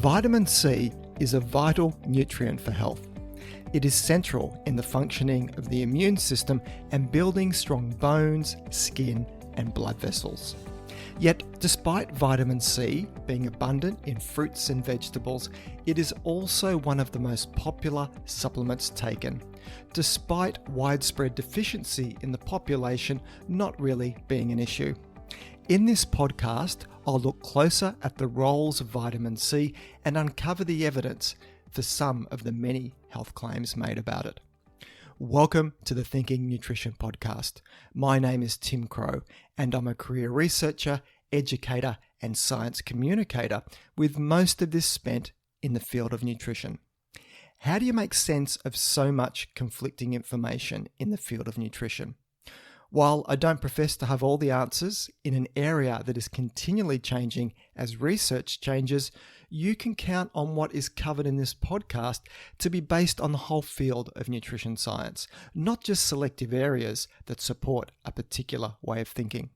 Vitamin C is a vital nutrient for health. It is central in the functioning of the immune system and building strong bones, skin, and blood vessels. Yet, despite vitamin C being abundant in fruits and vegetables, it is also one of the most popular supplements taken, despite widespread deficiency in the population not really being an issue. In this podcast, I'll look closer at the roles of vitamin C and uncover the evidence for some of the many health claims made about it. Welcome to the Thinking Nutrition Podcast. My name is Tim Crow, and I'm a career researcher, educator, and science communicator, with most of this spent in the field of nutrition. How do you make sense of so much conflicting information in the field of nutrition? While I don't profess to have all the answers in an area that is continually changing as research changes, you can count on what is covered in this podcast to be based on the whole field of nutrition science, not just selective areas that support a particular way of thinking.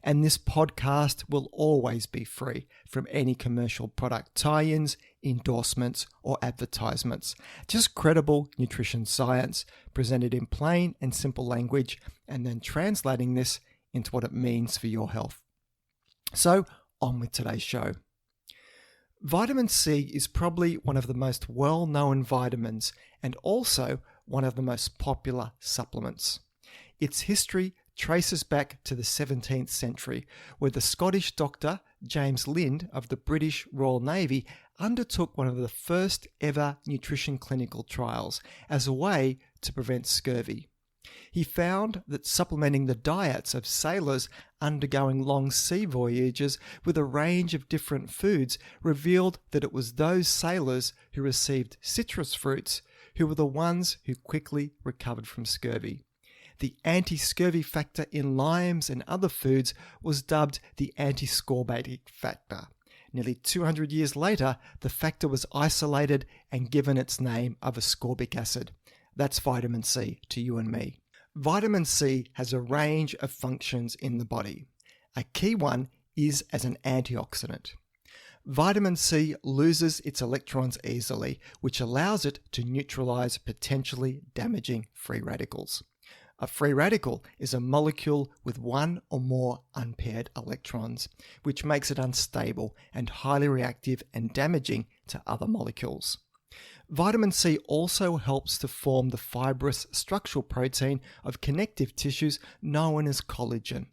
And this podcast will always be free from any commercial product tie-ins, endorsements, or advertisements. Just credible nutrition science presented in plain and simple language, and then translating this into what it means for your health. So, on with today's show. Vitamin C is probably one of the most well-known vitamins and also one of the most popular supplements. Its history traces back to the 17th century, where the Scottish doctor James Lind of the British Royal Navy undertook one of the first ever nutrition clinical trials as a way to prevent scurvy. He found that supplementing the diets of sailors undergoing long sea voyages with a range of different foods revealed that it was those sailors who received citrus fruits who were the ones who quickly recovered from scurvy. The anti-scurvy factor in limes and other foods was dubbed the anti-scorbutic factor. Nearly 200 years later, the factor was isolated and given its name of ascorbic acid. That's vitamin C to you and me. Vitamin C has a range of functions in the body. A key one is as an antioxidant. Vitamin C loses its electrons easily, which allows it to neutralize potentially damaging free radicals. A free radical is a molecule with one or more unpaired electrons, which makes it unstable and highly reactive and damaging to other molecules. Vitamin C also helps to form the fibrous structural protein of connective tissues known as collagen.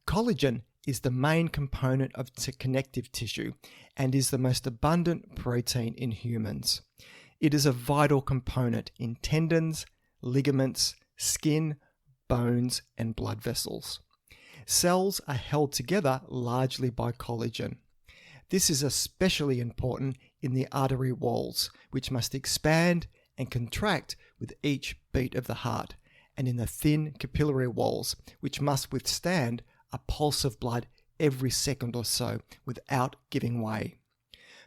Collagen is the main component of connective tissue and is the most abundant protein in humans. It is a vital component in tendons, ligaments, skin, bones, and blood vessels. Cells are held together largely by collagen. This is especially important in the artery walls, which must expand and contract with each beat of the heart, and in the thin capillary walls, which must withstand a pulse of blood every second or so without giving way.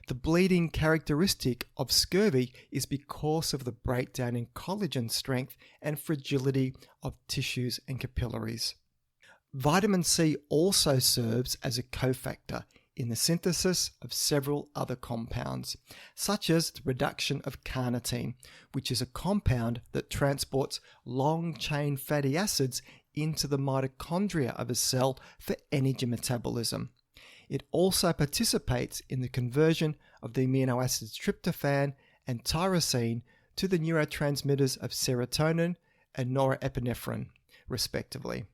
The bleeding characteristic of scurvy is because of the breakdown in collagen strength and fragility of tissues and capillaries. Vitamin C also serves as a cofactor in the synthesis of several other compounds, such as the reduction of carnitine, which is a compound that transports long-chain fatty acids into the mitochondria of a cell for energy metabolism. It also participates in the conversion of the amino acids tryptophan and tyrosine to the neurotransmitters of serotonin and norepinephrine, respectively.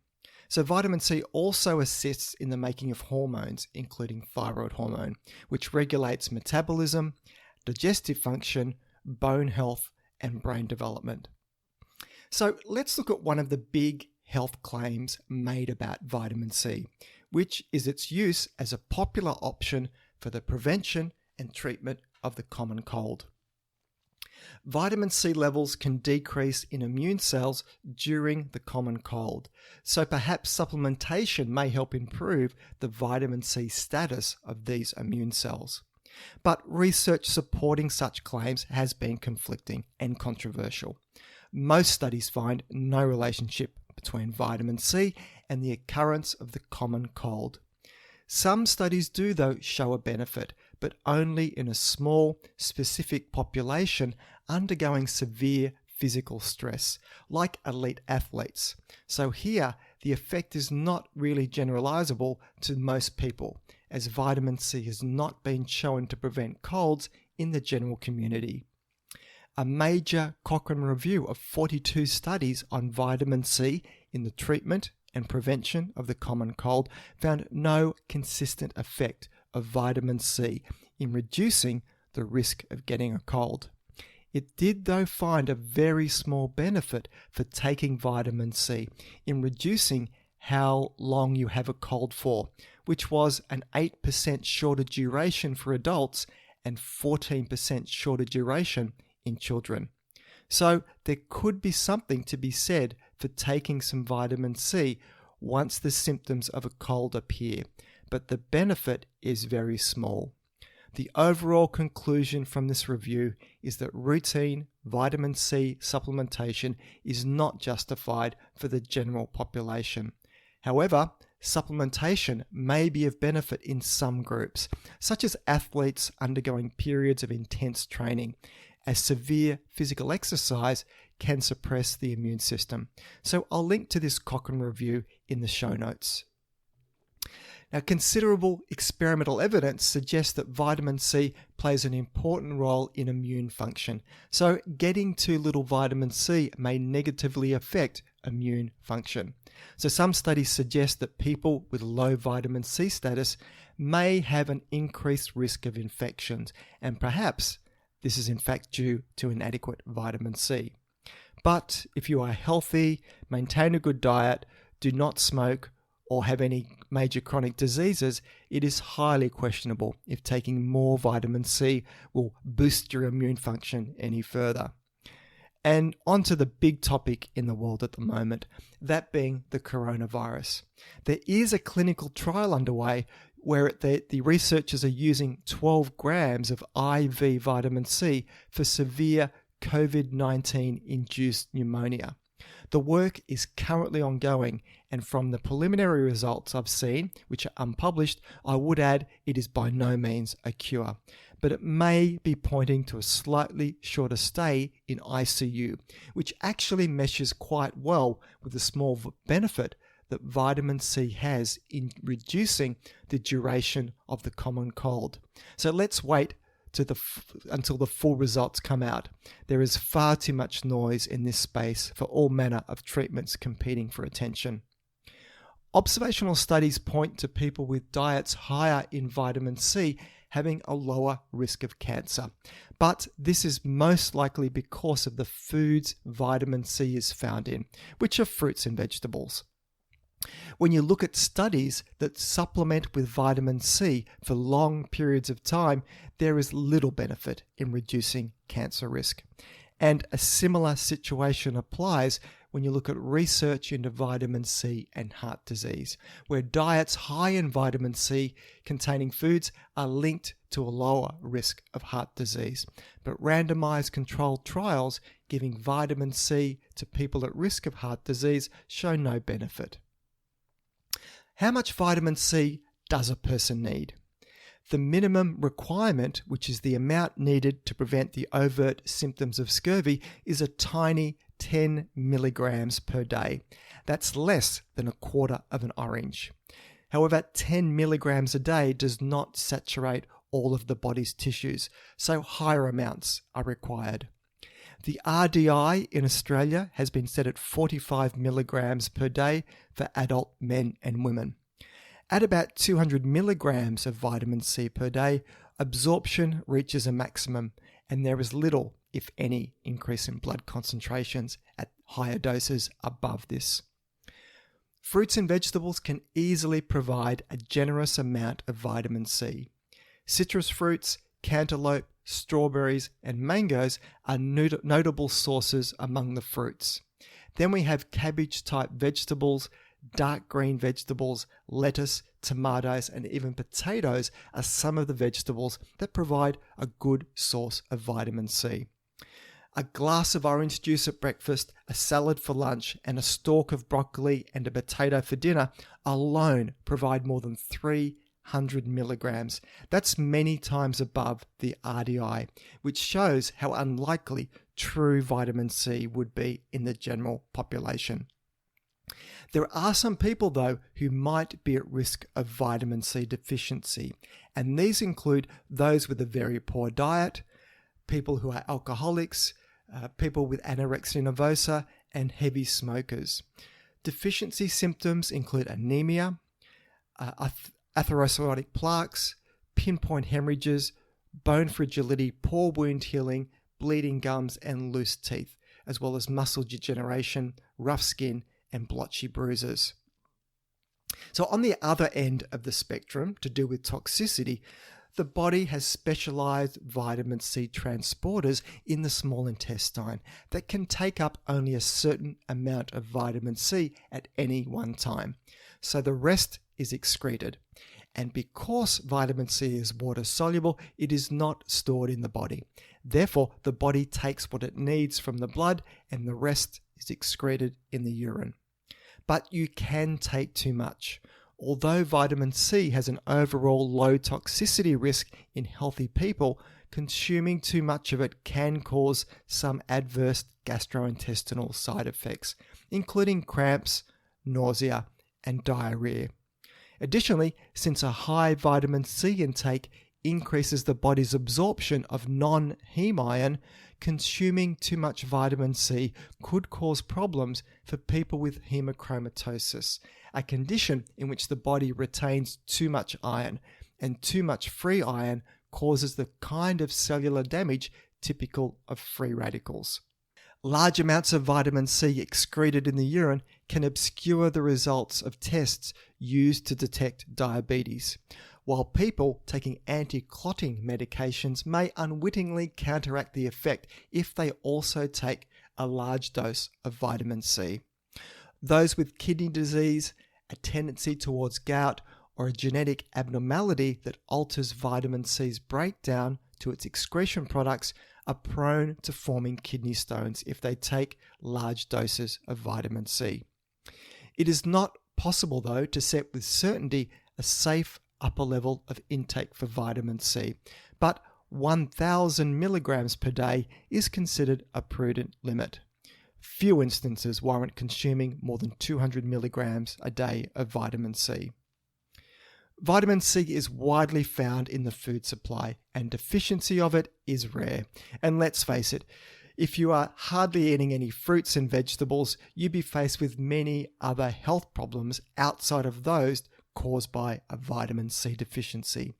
So vitamin C also assists in the making of hormones, including thyroid hormone, which regulates metabolism, digestive function, bone health, and brain development. So let's look at one of the big health claims made about vitamin C, which is its use as a popular option for the prevention and treatment of the common cold. Vitamin C levels can decrease in immune cells during the common cold, so perhaps supplementation may help improve the vitamin C status of these immune cells. But research supporting such claims has been conflicting and controversial. Most studies find no relationship between vitamin C and the occurrence of the common cold. Some studies do, though, show a benefit, but only in a small, specific population undergoing severe physical stress, like elite athletes. So here, the effect is not really generalizable to most people, as vitamin C has not been shown to prevent colds in the general community. A major Cochrane review of 42 studies on vitamin C in the treatment and prevention of the common cold found no consistent effect of vitamin C in reducing the risk of getting a cold. It did, though, find a very small benefit for taking vitamin C in reducing how long you have a cold for, which was an 8% shorter duration for adults and 14% shorter duration in children. So there could be something to be said for taking some vitamin C once the symptoms of a cold appear, but the benefit is very small. The overall conclusion from this review is that routine vitamin C supplementation is not justified for the general population. However, supplementation may be of benefit in some groups, such as athletes undergoing periods of intense training, as severe physical exercise can suppress the immune system. So I'll link to this Cochrane review in the show notes. Now, considerable experimental evidence suggests that vitamin C plays an important role in immune function. So getting too little vitamin C may negatively affect immune function. So some studies suggest that people with low vitamin C status may have an increased risk of infections, and perhaps this is in fact due to inadequate vitamin C. But if you are healthy, maintain a good diet, do not smoke, or have any major chronic diseases, it is highly questionable if taking more vitamin C will boost your immune function any further. And on to the big topic in the world at the moment, that being the coronavirus. There is a clinical trial underway where the researchers are using 12 grams of IV vitamin C for severe COVID-19 induced pneumonia. The work is currently ongoing, and from the preliminary results I've seen, which are unpublished, I would add it is by no means a cure, but it may be pointing to a slightly shorter stay in ICU, which actually meshes quite well with the small benefit that vitamin C has in reducing the duration of the common cold. So let's wait until the full results come out. There is far too much noise in this space for all manner of treatments competing for attention. Observational studies point to people with diets higher in vitamin C having a lower risk of cancer, but this is most likely because of the foods vitamin C is found in, which are fruits and vegetables. When you look at studies that supplement with vitamin C for long periods of time, there is little benefit in reducing cancer risk. And a similar situation applies when you look at research into vitamin C and heart disease, where diets high in vitamin C containing foods are linked to a lower risk of heart disease. But randomized controlled trials giving vitamin C to people at risk of heart disease show no benefit. How much vitamin C does a person need? The minimum requirement, which is the amount needed to prevent the overt symptoms of scurvy, is a tiny 10 milligrams per day. That's less than a quarter of an orange. However, 10 milligrams a day does not saturate all of the body's tissues, so higher amounts are required. The RDI in Australia has been set at 45 milligrams per day for adult men and women. At about 200 milligrams of vitamin C per day, absorption reaches a maximum, and there is little, if any, increase in blood concentrations at higher doses above this. Fruits and vegetables can easily provide a generous amount of vitamin C. Citrus fruits, cantaloupe, strawberries, and mangoes are notable sources among the fruits. Then we have cabbage-type vegetables, dark green vegetables, lettuce, tomatoes, and even potatoes are some of the vegetables that provide a good source of vitamin C. A glass of orange juice at breakfast, a salad for lunch, and a stalk of broccoli and a potato for dinner alone provide more than 3 100 milligrams. That's many times above the RDI, which shows how unlikely true vitamin C would be in the general population. There are some people, though, who might be at risk of vitamin C deficiency, and these include those with a very poor diet, people who are alcoholics, people with anorexia nervosa, and heavy smokers. Deficiency symptoms include anemia, atherosclerotic plaques, pinpoint hemorrhages, bone fragility, poor wound healing, bleeding gums, and loose teeth, as well as muscle degeneration, rough skin, and blotchy bruises. So on the other end of the spectrum, to do with toxicity, the body has specialized vitamin C transporters in the small intestine that can take up only a certain amount of vitamin C at any one time. So the rest is excreted. And because vitamin C is water soluble, it is not stored in the body. Therefore, the body takes what it needs from the blood and the rest is excreted in the urine. But you can take too much. Although vitamin C has an overall low toxicity risk in healthy people, consuming too much of it can cause some adverse gastrointestinal side effects, including cramps, nausea, and diarrhea. Additionally, since a high vitamin C intake increases the body's absorption of non-heme iron, consuming too much vitamin C could cause problems for people with hemochromatosis, a condition in which the body retains too much iron, and too much free iron causes the kind of cellular damage typical of free radicals. Large amounts of vitamin C excreted in the urine can obscure the results of tests used to detect diabetes, while people taking anti-clotting medications may unwittingly counteract the effect if they also take a large dose of vitamin C. Those with kidney disease, a tendency towards gout, or a genetic abnormality that alters vitamin C's breakdown to its excretion products are prone to forming kidney stones if they take large doses of vitamin C. It is not possible, though, to set with certainty a safe upper level of intake for vitamin C, but 1,000 milligrams per day is considered a prudent limit. Few instances warrant consuming more than 200 milligrams a day of vitamin C. Vitamin C is widely found in the food supply, and deficiency of it is rare. And let's face it, if you are hardly eating any fruits and vegetables, you'd be faced with many other health problems outside of those caused by a vitamin C deficiency.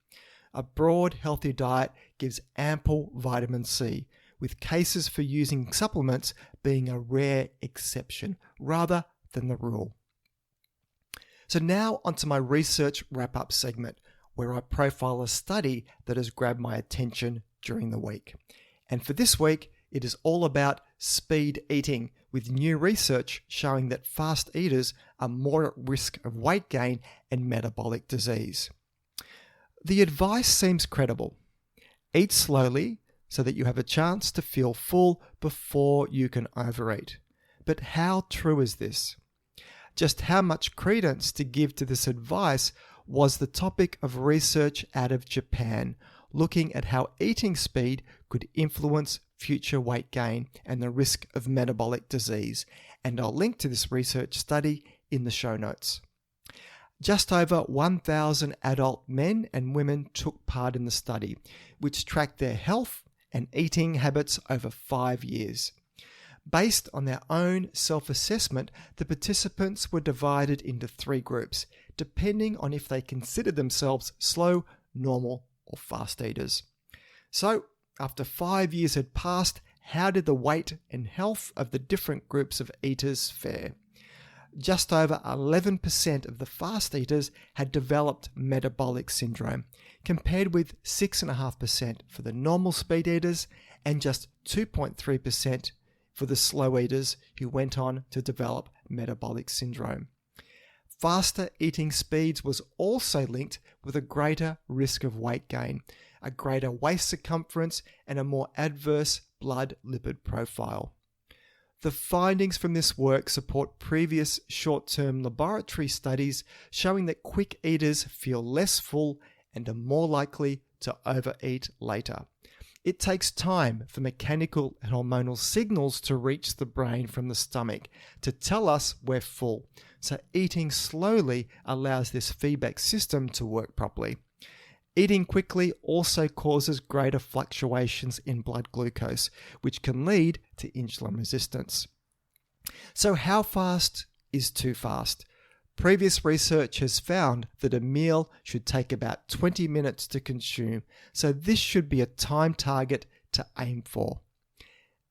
A broad, healthy diet gives ample vitamin C, with cases for using supplements being a rare exception rather than the rule. So now onto my research wrap-up segment, where I profile a study that has grabbed my attention during the week. And for this week, it is all about speed eating, with new research showing that fast eaters are more at risk of weight gain and metabolic disease. The advice seems credible. Eat slowly so that you have a chance to feel full before you can overeat. But how true is this? Just how much credence to give to this advice was the topic of research out of Japan, looking at how eating speed could influence future weight gain and the risk of metabolic disease. And I'll link to this research study in the show notes. Just over 1,000 adult men and women took part in the study, which tracked their health and eating habits over 5 years. Based on their own self-assessment, the participants were divided into 3 groups, depending on if they considered themselves slow, normal, or fast eaters. So, after 5 years had passed, how did the weight and health of the different groups of eaters fare? Just over 11% of the fast eaters had developed metabolic syndrome, compared with 6.5% for the normal speed eaters and just 2.3% for the slow eaters who went on to develop metabolic syndrome. Faster eating speeds was also linked with a greater risk of weight gain, a greater waist circumference, and a more adverse blood lipid profile. The findings from this work support previous short-term laboratory studies showing that quick eaters feel less full and are more likely to overeat later. It takes time for mechanical and hormonal signals to reach the brain from the stomach to tell us we're full. So eating slowly allows this feedback system to work properly. Eating quickly also causes greater fluctuations in blood glucose, which can lead to insulin resistance. So how fast is too fast? Previous research has found that a meal should take about 20 minutes to consume, so this should be a time target to aim for.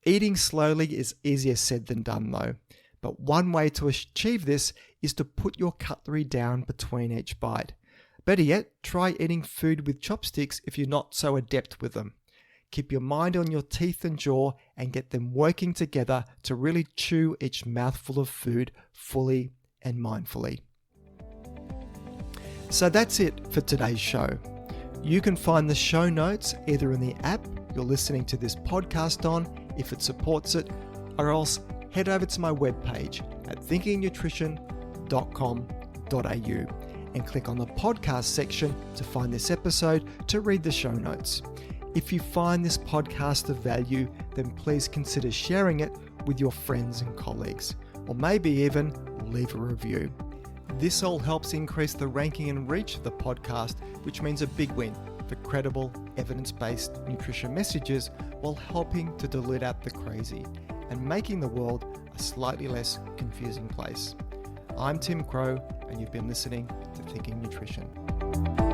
Eating slowly is easier said than done though, but one way to achieve this is to put your cutlery down between each bite. Better yet, try eating food with chopsticks if you're not so adept with them. Keep your mind on your teeth and jaw and get them working together to really chew each mouthful of food fully and mindfully. So that's it for today's show. You can find the show notes either in the app you're listening to this podcast on, if it supports it, or else head over to my webpage at thinkingnutrition.com.au and click on the podcast section to find this episode to read the show notes. If you find this podcast of value, then please consider sharing it with your friends and colleagues, or maybe even leave a review. This all helps increase the ranking and reach of the podcast, which means a big win for credible, evidence-based nutrition messages while helping to dilute out the crazy and making the world a slightly less confusing place. I'm Tim Crow, and you've been listening to Thinking Nutrition.